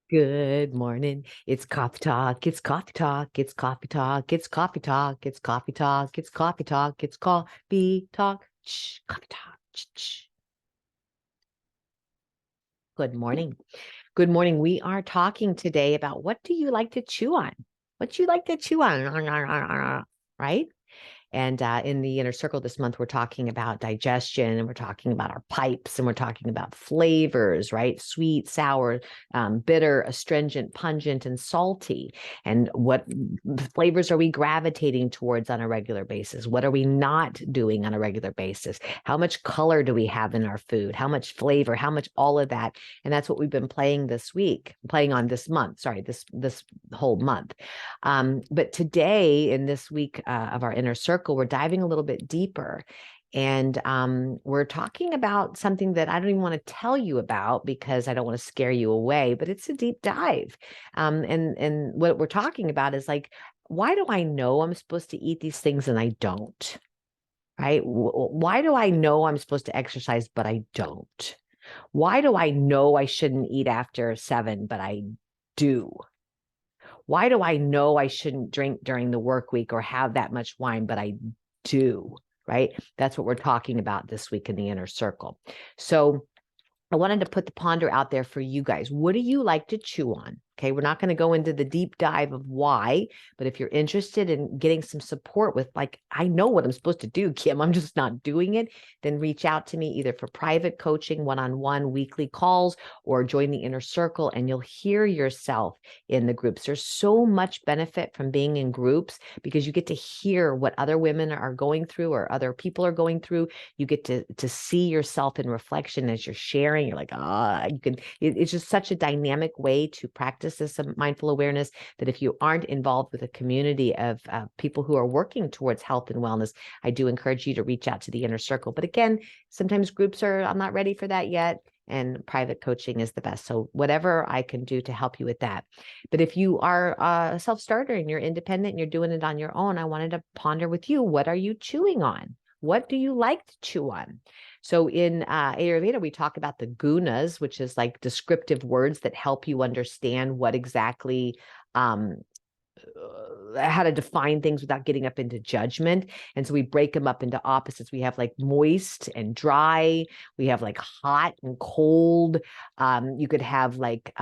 Good morning. It's coffee talk. It's coffee talk. It's coffee talk. It's coffee talk. It's coffee talk. It's coffee talk. It's coffee talk. Shh, coffee talk. Shh, shh. Good morning. Good morning. We are talking today about what do you like to chew on? What do you like to chew on? Right? And in the inner circle this month, we're talking about digestion, and we're talking about our pipes, and we're talking about flavors, right? Sweet, sour, bitter, astringent, pungent, and salty. And what flavors are we gravitating towards on a regular basis? What are we not doing on a regular basis? How much color do we have in our food? How much flavor? How much all of that? And that's what we've been playing this week, playing on this month. Sorry, this whole month. But today, in this week of our inner circle, we're diving a little bit deeper. And we're talking about something that I don't even want to tell you about because I don't want to scare you away, but it's a deep dive. And what we're talking about is like, why do I know I'm supposed to eat these things and I don't? Right? Why do I know I'm supposed to exercise, but I don't? Why do I know I shouldn't eat after 7, but I do? Why do I know I shouldn't drink during the work week or have that much wine, but I do, right? That's what we're talking about this week in the inner circle. So I wanted to put the ponder out there for you guys. What do you like to chew on? Okay, we're not going to go into the deep dive of why, but if you're interested in getting some support with, like, I know what I'm supposed to do, Kim, I'm just not doing it, then reach out to me either for private coaching, one-on-one weekly calls, or join the inner circle, and you'll hear yourself in the groups. There's so much benefit from being in groups because you get to hear what other women are going through or other people are going through. You get to see yourself in reflection as you're sharing. You're like, you can, it's just such a dynamic way to practice this mindful awareness that if you aren't involved with a community of people who are working towards health and wellness, I do encourage you to reach out to the inner circle. But again, sometimes groups I'm not ready for that yet. And private coaching is the best. So whatever I can do to help you with that. But if you are a self-starter and you're independent and you're doing it on your own, I wanted to ponder with you, what are you chewing on? What do you like to chew on? So in Ayurveda, we talk about the gunas, which is like descriptive words that help you understand what exactly, how to define things without getting up into judgment. And so we break them up into opposites. We have like moist and dry. We have like hot and cold. You could have like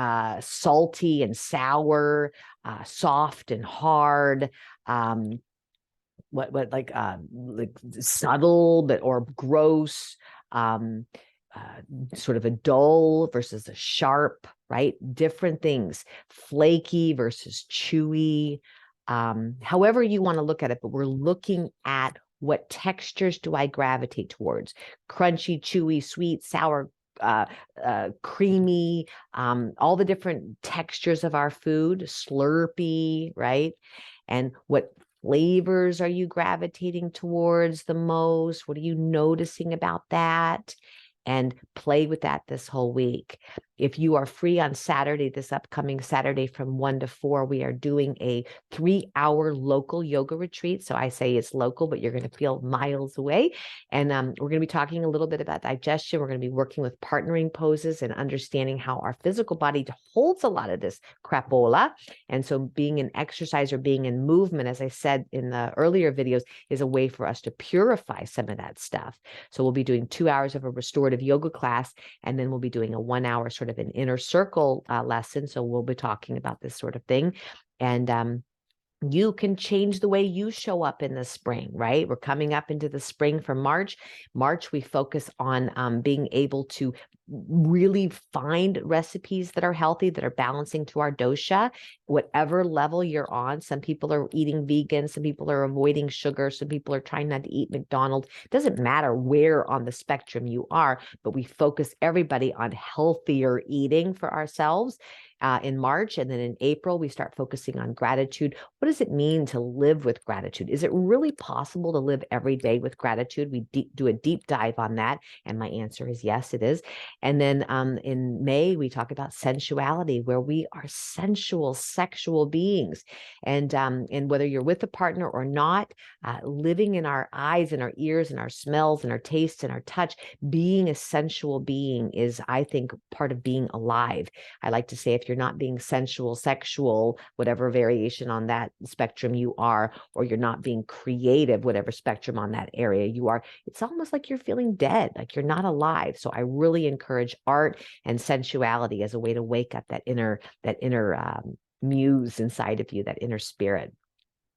salty and sour, soft and hard. Like subtle but or gross, sort of a dull versus a sharp, right? Different things, flaky versus chewy, however you want to look at it, but we're looking at what textures do I gravitate towards: crunchy, chewy, sweet, sour, creamy, all the different textures of our food, slurpy, right? And what flavors are you gravitating towards the most? What are you noticing about that? And play with that this whole week. If you are free on Saturday, this upcoming Saturday from 1 to 4, we are doing a 3-hour local yoga retreat. So I say it's local, but you're going to feel miles away. And we're going to be talking a little bit about digestion. We're going to be working with partnering poses and understanding how our physical body holds a lot of this crapola. And so being in exercise or being in movement, as I said in the earlier videos, is a way for us to purify some of that stuff. So we'll be doing 2 hours of a restorative yoga class, and then we'll be doing a 1-hour sort of an inner circle lesson. So we'll be talking about this sort of thing. And you can change the way you show up in the spring, right? We're coming up into the spring for March. March, we focus on being able to really find recipes that are healthy, that are balancing to our dosha, whatever level you're on. Some people are eating vegan, some people are avoiding sugar, some people are trying not to eat McDonald's. It doesn't matter where on the spectrum you are, but we focus everybody on healthier eating for ourselves. In March, and then in April, we start focusing on gratitude. What does it mean to live with gratitude? Is it really possible to live every day with gratitude? We do a deep dive on that, and my answer is yes, it is. And then in May, we talk about sensuality, where we are sensual, sexual beings. And whether you're with a partner or not, living in our eyes and our ears and our smells and our tastes and our touch, being a sensual being is, I think, part of being alive. I like to say, if you're you're not being sensual, sexual, whatever variation on that spectrum you are, or you're not being creative, whatever spectrum on that area you are, it's almost like you're feeling dead, like you're not alive. So I really encourage art and sensuality as a way to wake up that inner muse inside of you, that inner spirit.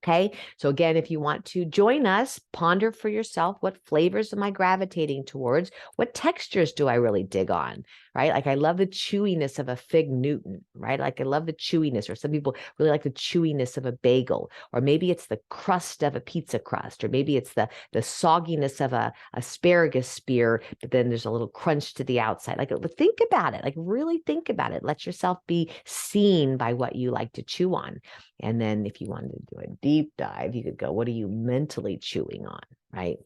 Okay. So again, if you want to join us, ponder for yourself, what flavors am I gravitating towards? What textures do I really dig on? Right? Like I love the chewiness of a fig Newton, right? Like I love the chewiness, or some people really like the chewiness of a bagel, or maybe it's the crust of a pizza crust, or maybe it's the sogginess of a asparagus spear, but then there's a little crunch to the outside. Like think about it, like really think about it. Let yourself be seen by what you like to chew on. And then if you wanted to do a deep dive, you could go, what are you mentally chewing on, right?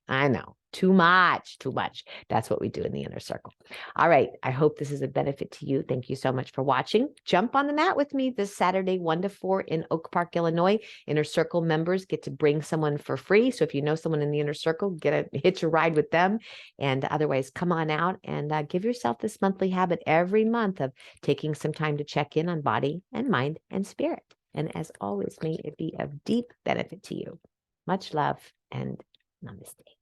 I know, too much. That's what we do in the inner circle. All right. I hope this is a benefit to you. Thank you so much for watching. Jump on the mat with me this Saturday, 1 to 4 in Oak Park, Illinois. Inner Circle members get to bring someone for free. So if you know someone in the Inner Circle, hitch a ride with them. And otherwise, come on out and give yourself this monthly habit every month of taking some time to check in on body and mind and spirit. And as always, may it be of deep benefit to you. Much love and namaste.